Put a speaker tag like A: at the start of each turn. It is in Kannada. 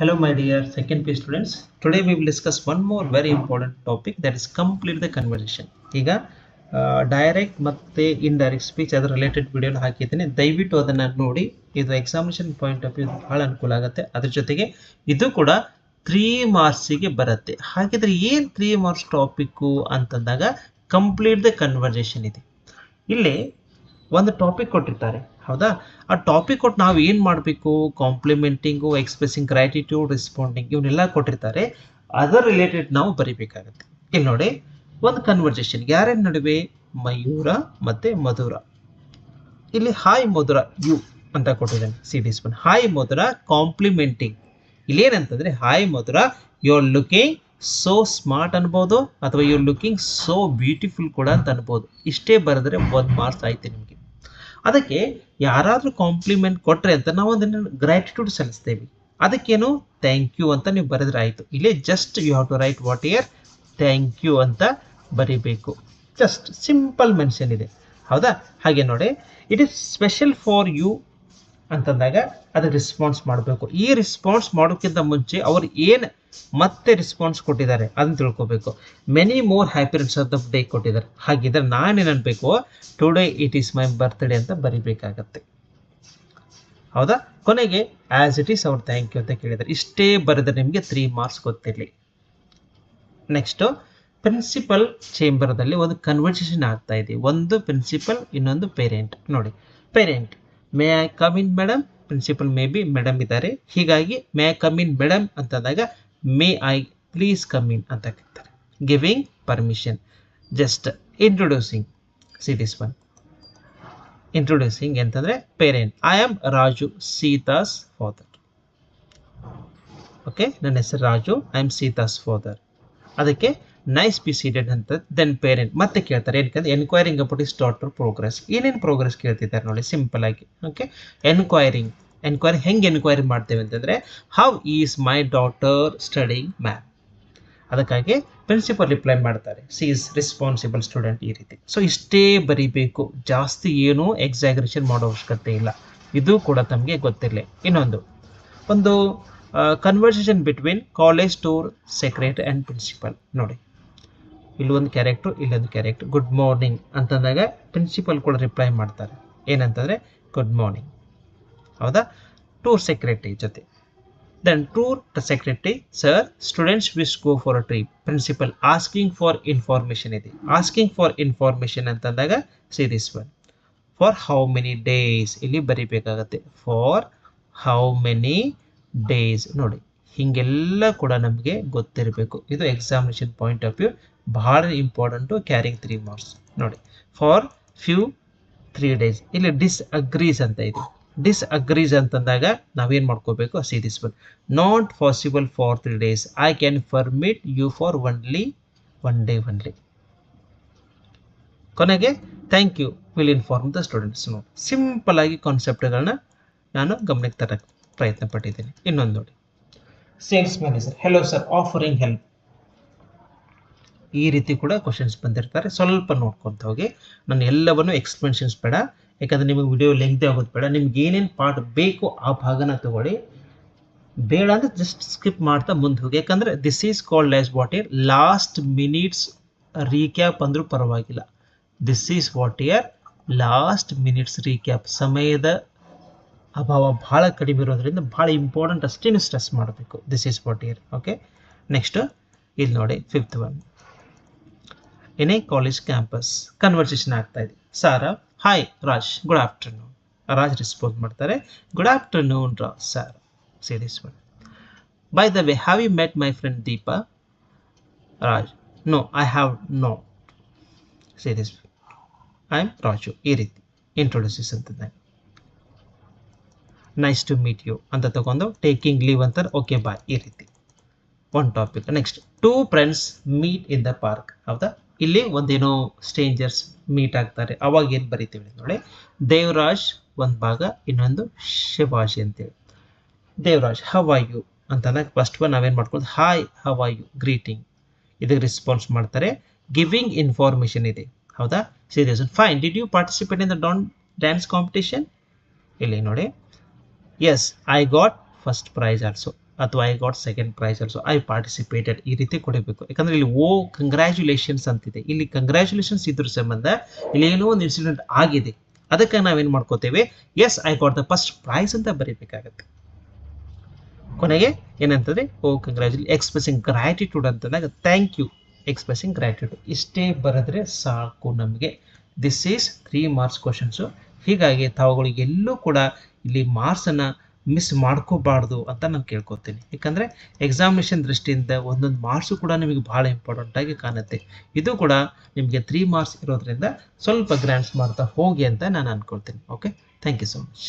A: Hello, my dear second P students. Today we will discuss one more very important topic, that is complete the conversation. ಈಗ ಡೈರೆಕ್ಟ್ ಮತ್ತೆ ಇಂಡೈರೆಕ್ಟ್ ಸ್ಪೀಚ್ ಅದರ ರಿಲೇಟೆಡ್ ವಿಡಿಯೋನ ಹಾಕಿದ್ದೀನಿ, ದಯವಿಟ್ಟು ಅದನ್ನು ನೋಡಿ. ಇದು ಎಕ್ಸಾಮಿನೇಷನ್ ಪಾಯಿಂಟ್ ಆಫ್ ವ್ಯೂ ಬಹಳ ಅನುಕೂಲ ಆಗುತ್ತೆ. ಅದ್ರ ಜೊತೆಗೆ ಇದು ಕೂಡ 3 ಮಾರ್ಕ್ಸಿಗೆ ಬರುತ್ತೆ. ಹಾಗಿದ್ರೆ ಏನು 3 ಮಾರ್ಕ್ಸ್ ಟಾಪಿಕ್ಕು ಅಂತಂದಾಗ ಕಂಪ್ಲೀಟ್ ದ ಕನ್ವರ್ಸೇಷನ್ ಇದೆ. ಇಲ್ಲಿ ಒಂದು ಟಾಪಿಕ್ ಕೊಟ್ಟಿರ್ತಾರೆ, ಹೌದಾ? ಆ ಟಾಪಿಕ್ ಕೊಟ್ಟು ನಾವು ಏನು ಮಾಡಬೇಕು? ಕಾಂಪ್ಲಿಮೆಂಟಿಂಗು, ಎಕ್ಸ್ಪ್ರೆಸಿಂಗ್ ಗ್ರ್ಯಾಟಿಟ್ಯೂಡ್, ರೆಸ್ಪಾಂಡಿಂಗ್ ಇವನ್ನೆಲ್ಲ ಕೊಟ್ಟಿರ್ತಾರೆ. ಅದರ ರಿಲೇಟೆಡ್ ನಾವು ಬರೀಬೇಕಾಗತ್ತೆ. ಇಲ್ಲಿ ನೋಡಿ, ಒಂದು ಕನ್ವರ್ಸೇಷನ್ ಯಾರ್ಯಾರ ನಡುವೆ? ಮಯೂರ ಮತ್ತು ಮಧುರ. ಇಲ್ಲಿ ಹಾಯ್ ಮಧುರ ಯು ಅಂತ ಕೊಟ್ಟಿದ್ದಾನೆ. ಸಿಡಿಸ್ ಒನ್. Hi Madhura complimenting. ಇಲ್ಲಿ ಏನಂತಂದರೆ, hi Madhura you are looking so smart ಅನ್ಬೋದು, ಅಥವಾ you are looking so beautiful ಕೂಡ ಅಂತ ಅನ್ಬೋದು. ಇಷ್ಟೇ ಬರೆದ್ರೆ 1 ಮಾರ್ಕ್ಸ್ ಆಯ್ತು ನಿಮಗೆ. ಅದಕ್ಕೆ ಯಾರಾದರೂ ಕಾಂಪ್ಲಿಮೆಂಟ್ ಕೊಟ್ಟರೆ ಅಂತ ನಾವು ಅದನ್ನು ಗ್ರ್ಯಾಟಿಟ್ಯೂಡ್ ಸಲ್ಲಿಸ್ತೇವೆ. ಅದಕ್ಕೇನು ಥ್ಯಾಂಕ್ ಯು ಅಂತ ನೀವು ಬರೆದ್ರೆ ಆಯಿತು. ಇಲ್ಲೇ just you have to write whatever thank you ಅಂತ ಬರೀಬೇಕು. ಜಸ್ಟ್ ಸಿಂಪಲ್ ಮೆನ್ಷನ್ ಇದೆ, ಹೌದಾ? ಹಾಗೆ ನೋಡಿ, it is special for you ಅಂತಂದಾಗ ಅದಕ್ಕೆ ರೆಸ್ಪಾನ್ಸ್ ಮಾಡಬೇಕು. ಈ ರೆಸ್ಪಾನ್ಸ್ ಮಾಡೋಕ್ಕಿಂತ ಮುಂಚೆ ಅವ್ರು ಏನು ಮತ್ತೆ ರೆಸ್ಪಾನ್ಸ್ ಕೊಟ್ಟಿದ್ದಾರೆ ಅದನ್ನು ತಿಳ್ಕೊಬೇಕು. Many more happiness of the day ಕೊಟ್ಟಿದ್ದಾರೆ. ಹಾಗಿದ್ರೆ ನಾನೇನು ಅನ್ಬೇಕು? Today it is my birthday ಅಂತ ಬರಿಬೇಕಾಗತ್ತೆ, ಹೌದಾ? ಕೊನೆಗೆ ಆ್ಯಸ್ ಇಟ್ ಈಸ್ ಅವ್ರು ಥ್ಯಾಂಕ್ ಯು ಅಂತ ಕೇಳಿದ್ದಾರೆ. ಇಷ್ಟೇ ಬರೆದ್ರೆ ನಿಮಗೆ 3 ಮಾರ್ಕ್ಸ್ ಗೊತ್ತಿರಲಿ. ನೆಕ್ಸ್ಟು, ಪ್ರಿನ್ಸಿಪಲ್ ಚೇಂಬರ್ದಲ್ಲಿ ಒಂದು ಕನ್ವರ್ಸೇಷನ್ ಆಗ್ತಾ ಇದೆ. ಒಂದು ಪ್ರಿನ್ಸಿಪಲ್, ಇನ್ನೊಂದು ಪೇರೆಂಟ್. ನೋಡಿ, parent may I come in madam. Principal may be madam ಇದ್ದಾರೆ, ಹೀಗಾಗಿ may I come in madam ಅಂತಂದಾಗ may I please come in ಅಂತ ಕೇಳ್ತಾರೆ. Giving permission. Just introducing. See this one. Introducing ಅಂತಂದರೆ parent. I am Raju, Sita's father. Okay, ನನ್ನ ಹೆಸರು Raju, I am Sita's father. ಅದಕ್ಕೆ ನೈಸ್ ಬಿ ಸೀಟೆಡ್ ಅಂತ. ದೆನ್ ಪೇರೆಂಟ್ ಮತ್ತೆ ಕೇಳ್ತಾರೆ, ಏನಕ್ಕೆ? Enquiring about is daughter progress. ಏನೇನು ಪ್ರೋಗ್ರೆಸ್ ಕೇಳ್ತಿದ್ದಾರೆ ನೋಡಿ, ಸಿಂಪಲ್ ಆಗಿ. ಓಕೆ, ಎನ್ಕ್ವೈರಿ ಹೆಂಗೆ ಎನ್ಕ್ವೈರಿ ಮಾಡ್ತೇವೆ ಅಂತಂದರೆ, how is my daughter studying math. ಅದಕ್ಕಾಗಿ ಪ್ರಿನ್ಸಿಪಲ್ ರಿಪ್ಲೈ ಮಾಡ್ತಾರೆ, ಸಿ ಈಸ್ ರೆಸ್ಪಾನ್ಸಿಬಲ್ ಸ್ಟೂಡೆಂಟ್. ಈ ರೀತಿ. ಸೊ ಇಷ್ಟೇ ಬರೀಬೇಕು, ಜಾಸ್ತಿ ಏನೂ ಎಕ್ಸಾಗ್ರೇಷನ್ ಮಾಡೋ ಅವಶ್ಯಕತೆ ಇಲ್ಲ. ಇದು ಕೂಡ ತಮಗೆ ಗೊತ್ತಿರಲಿ. ಇನ್ನೊಂದು, ಒಂದು conversation between college tour secretary and principal. ನೋಡಿ, ಇಲ್ಲೊಂದು ಕ್ಯಾರೆಕ್ಟ್ರು, ಇಲ್ಲೊಂದು ಕ್ಯಾರೆಕ್ಟ್ರು. ಗುಡ್ ಮಾರ್ನಿಂಗ್ ಅಂತಂದಾಗ ಪ್ರಿನ್ಸಿಪಲ್ ಕೂಡ ರಿಪ್ಲೈ ಮಾಡ್ತಾರೆ, ಏನಂತಂದರೆ ಗುಡ್ ಮಾರ್ನಿಂಗ್, ಹೌದಾ? ಟೂರ್ ಸೆಕ್ರೆಟರಿ ಜೊತೆ. Then tour secretary, sir students wish go for a trip. Principal asking for information ಇದೆ. ಆಸ್ಕಿಂಗ್ ಫಾರ್ ಇನ್ಫಾರ್ಮೇಷನ್ ಅಂತಂದಾಗ see this one. For how many days ಇಲ್ಲಿ ಬರೀಬೇಕಾಗತ್ತೆ. For how many days. ನೋಡಿ, ಹೀಗೆಲ್ಲ ಕೂಡ ನಮಗೆ ಗೊತ್ತಿರಬೇಕು. ಇದು ಎಕ್ಸಾಮಿನೇಷನ್ ಪಾಯಿಂಟ್ ಆಫ್ ವ್ಯೂ ಬಹಳ ಇಂಪಾರ್ಟೆಂಟು, ಕ್ಯಾರಿಂಗ್ 3 ಮಾರ್ಕ್ಸ್. ನೋಡಿ, ಫಾರ್ ಫ್ಯೂ 3 ಡೇಸ್. ಇಲ್ಲಿ ಡಿಸ್ಅಗ್ರೀಸ್ ಅಂತ ಇದೆ. ಡಿಸ್ಅಗ್ರೀಸ್ ಅಂತಂದಾಗ ನಾವೇನು ಮಾಡ್ಕೋಬೇಕು? See this one. Not possible for 3 days. I can permit you for only 1 day only. ಕೊನೆಗೆ thank you will inform the students. ನೋಡಿ, ಸಿಂಪಲ್ ಆಗಿ ಕಾನ್ಸೆಪ್ಟ್ಗಳನ್ನ ನಾನು ಗಮನಕ್ಕೆ ತರಕ್ಕೆ ಪ್ರಯತ್ನ ಪಟ್ಟಿದ್ದೀನಿ. ಇನ್ನೊಂದು ನೋಡಿ, sales manager, hello sir, offering help. ಈ ರೀತಿ ಕೂಡ ಕ್ವಶನ್ಸ್ ಬಂದಿರ್ತಾರೆ. ಸ್ವಲ್ಪ ನೋಡ್ಕೊತ ಹೋಗಿ. ನಾನು ಎಲ್ಲವನ್ನು ಎಕ್ಸ್ಪ್ಲೆನೇಷನ್ಸ್ ಬೇಡ, ಯಾಕಂದರೆ ನಿಮಗೆ ವಿಡಿಯೋ ಲೆಂಗ್ತಿ ಆಗೋದು ಬೇಡ. ನಿಮ್ಗೆ ಏನೇನು ಪಾರ್ಟ್ ಬೇಕು ಆ ಭಾಗನ ತಗೊಳ್ಳಿ. ಬೇಡ ಅಂದರೆ ಜಸ್ಟ್ ಸ್ಕಿಪ್ ಮಾಡ್ತಾ ಮುಂದೆ ಹೋಗಿ. ಯಾಕಂದರೆ this is called as what year last minutes recap ಅಂದರೂ ಪರವಾಗಿಲ್ಲ. This is what year last minutes recap. ಸಮಯದ ಅಭಾವ ಭಾಳ ಕಡಿಮೆ ಇರೋದ್ರಿಂದ ಭಾಳ ಇಂಪಾರ್ಟೆಂಟ್, ಅಷ್ಟೇನು ಸ್ಟ್ರೆಸ್ ಮಾಡಬೇಕು. This is what year. Okay, next ಇಲ್ಲಿ ನೋಡಿ, 5th one. In a college campus conversation ಆಗ್ತಾ ಇದೆ. Sarah, hi Raj, good afternoon. Raj response ಮಾಡ್ತಾರೆ, good afternoon Raj sir. See this one. By the way, have you met my friend Deepa? Raj, no I have not. See this, I am Raju. ಈ ರೀತಿ ಇಂಟ್ರೊಡ್ಯೂಸಸ್ ಅಂತಂದಾಗ ನೈಸ್ ಟು ಮೀಟ್ ಯು ಅಂತ ತಗೊಂಡು ಟೇಕಿಂಗ್ ಲೀವ್ ಅಂತಾರೆ, ಓಕೆ ಬಾಯ್. ಈ ರೀತಿ ಒಂದು topic. Next, 2 friends meet in the park. ಹೌದಾ? ಇಲ್ಲಿ ಒಂದೇನೋ ಸ್ಟ್ರೇಂಜರ್ಸ್ ಮೀಟ್ ಆಗ್ತಾರೆ. ಅವಾಗ ಏನು ಬರಿತೀವಿ ನೋಡಿ, ದೇವರಾಜ್ ಒಂದು ಭಾಗ, ಇನ್ನೊಂದು ಶಿವಾಜಿ ಅಂತೇಳಿ. ದೇವರಾಜ್, ಹವ್ ಆರ್ ಯು ಅಂತಂದಾಗ ಫಸ್ಟ್ ಒನ್ ನಾವೇನು ಮಾಡ್ಕೊಳ್ಳೋದು, hi how are you, greeting. ಇದಕ್ಕೆ ರೆಸ್ಪಾನ್ಸ್ ಮಾಡ್ತಾರೆ. ಗಿವಿಂಗ್ ಇನ್ಫಾರ್ಮೇಷನ್ ಇದೆ, ಹೌದಾ? Serious. Fine, did you participate in the dance competition? ಇಲ್ಲಿ ನೋಡಿ, yes I got first prize also. ಅಥವಾ I got second prize also, I participated, ಈ ರೀತಿ ಕೊಡಬೇಕು. ಯಾಕಂದ್ರೆ ಇಲ್ಲಿ ಓ ಕಂಗ್ರ್ಯಾಚುಲೇಷನ್ಸ್ ಅಂತಿದೆ, ಇಲ್ಲಿ ಕಂಗ್ರ್ಯಾಚುಲೇಷನ್ಸ್ ಇದ್ರ ಸಂಬಂಧ ಇಲ್ಲಿ ಏನೋ ಒಂದು ಇನ್ಸಿಡೆಂಟ್ ಆಗಿದೆ, ಅದಕ್ಕೆ ನಾವೇನು ಮಾಡ್ಕೋತೇವೆ, yes I got the first prize ಅಂತ ಬರೀಬೇಕಾಗತ್ತೆ. ಕೊನೆಗೆ ಏನಂತಂದ್ರೆ ಓ ಎಕ್ಸ್ಪ್ರೆಸಿಂಗ್ ಗ್ರಾಟಿಟ್ಯೂಡ್ ಅಂತಂದಾಗ ಥ್ಯಾಂಕ್ ಯು ಎಕ್ಸ್ಪ್ರೆಸಿಂಗ್ ಗ್ರಾಟಿಟ್ಯೂಡ್, ಇಷ್ಟೇ ಬರೆದ್ರೆ ಸಾಕು ನಮಗೆ. This is 3 marks questions. ಹೀಗಾಗಿ ತಾವುಗಳು ಎಲ್ಲೂ ಕೂಡ ಇಲ್ಲಿ ಮಾರ್ಕ್ಸನ್ನು ಮಿಸ್ ಮಾಡ್ಕೋಬಾರ್ದು ಅಂತ ನಾನು ಕೇಳ್ಕೊತೀನಿ. ಯಾಕಂದರೆ ಎಕ್ಸಾಮಿನೇಷನ್ ದೃಷ್ಟಿಯಿಂದ ಒಂದೊಂದು ಮಾರ್ಕ್ಸು ಕೂಡ ನಿಮಗೆ ಭಾಳ ಇಂಪಾರ್ಟೆಂಟ್ ಆಗಿ ಕಾಣುತ್ತೆ. ಇದು ಕೂಡ ನಿಮಗೆ 3 ಮಾರ್ಕ್ಸ್ ಇರೋದ್ರಿಂದ ಸ್ವಲ್ಪ ಗ್ರ್ಯಾಂಡ್ಸ್ ಮಾಡ್ತಾ ಹೋಗಿ ಅಂತ ನಾನು ಅಂದ್ಕೊಳ್ತೀನಿ. Okay, thank you so much.